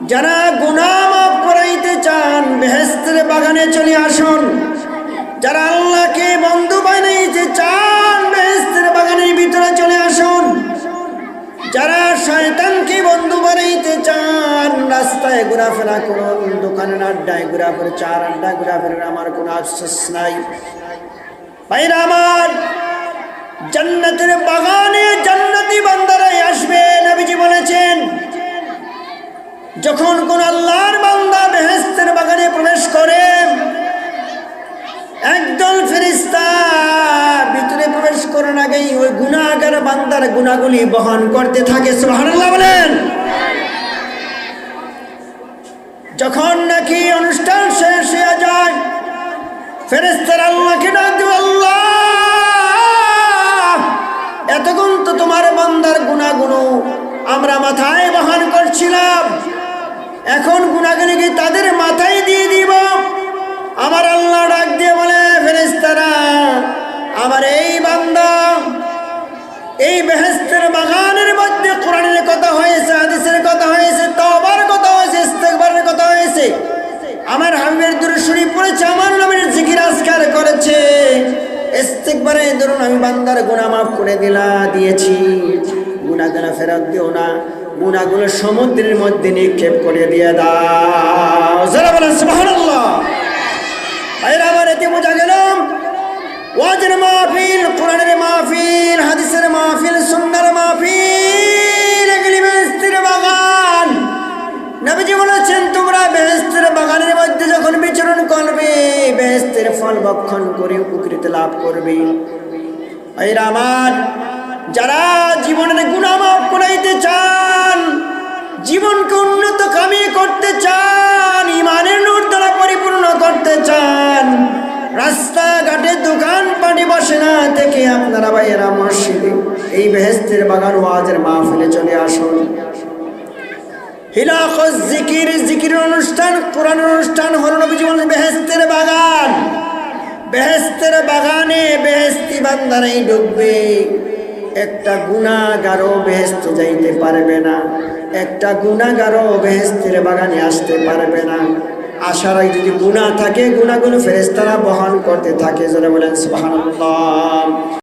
যারা গুনাহ মাফ করাইতে চান বেহেশতের বাগানে চলে আসুন। যারা আল্লাহকে বন্ধু বানাইতে চান বেহেশতের বাগানের ভিতরে চলে আসুন। যারা শয়তানকে বন্ধু বানাইতে চান রাস্তায় ঘোরাফেরা করুন, দোকানের আড্ডায় ঘোরাফেরা, চার আড্ডা ঘোরাফেরার আমার কোনো আফসোস নাই। ভাইরা আমার, জান্নাতের বাগানে জান্নাতি বান্দারাই আসবে। নবীজি বলেছেন, যখন কোন আল্লাহর বান্দা বেহেশতের বাগানে প্রবেশ করে একদল ফেরেশতা ভিতরে প্রবেশ করার আগেই ওই গুনাহগার বান্দার গুনাহগুলি বহন করতে থাকে। সুবহানাল্লাহ বলেন। যখন নাকি অনুষ্ঠান শেষ হয়ে যায় ফেরেশতারা আল্লাহকে ডাক দেয়, আল্লাহ এতক্ষণ তো তোমার বান্দার গুনাহগুলো আমরা মাথায় বহন করছিলাম, এখন গুনাহগুলি তাদের মাথায় দিয়ে দিব। আমার আল্লাহ ডাক দিয়ে বলে, ফেরেশতারা আমার এই বান্দা এই বেহেশতের বাগানের মধ্যে কোরআনের কথা হয়েছে, হাদিসের কথা হয়েছে, তওবার কথা হয়েছে, ইস্তেগফারের কথা হয়েছে, আমার হাবিবের দুরূদ শরীফ পড়েছে, আমার নবীর জিকির আজকার করেছে, ইস্তেগফারের দরুন আমি বান্দার গুনাহ মাফ করে দিয়েছি। গুনাহগুলো ফেরত দিও না, গুনাহগুলো সমুদ্রের মধ্যে নিক্ষেপ করে দিয়ে দাও। যারা বলেন সুবহানাল্লাহ। আরে আমার এতে বোঝা গেল ওয়াজের মাহফিল, কোরআনের মাহফিল, হাদিসের মাহফিল, সুন্নাহর মাহফিল এগুলি বেহেশতের বাগান। নবীজি বলেছেন, তোমরা বেহেশতের বাগানের মধ্যে যখন বিচরণ করবে বেহেশতের ফল ভক্ষণ করে উপকৃত লাভ করবে। আরে আমার, যারা জীবনের গুনাহ মাফ করাইতে চান, জীবনকে উন্নত কামি করতে চান, ইমানের নূর দ্বারা পরিপূর্ণ করতে চান, রাস্তাঘাটে দোকান পানি বসে না থেকে আপনারা ভাইয়েরা মসজিদে এই বেহেশতের বাগান ওয়াজের মাহফিলে চলে আসুন। হিলাকুজ জিকির, জিকিরের অনুষ্ঠান, কোরআনের অনুষ্ঠান হলো নবীজি বলেন বেহেশতের বাগান। বেহেশতের বাগানে বেহেশতি বান্দারাই ঢুকবে। একটা গুনাহগারও বেহেশতে যাইতে পারবে না, একটা গুনাহগারও বেহেশতের বাগানে আসতে পারবে না। আসার আগে যদি গুনাহ থাকে গুনাহগুলো ফেরেশতারা বহন করতে থাকে। যারা বলেন সুবহানাল্লাহ।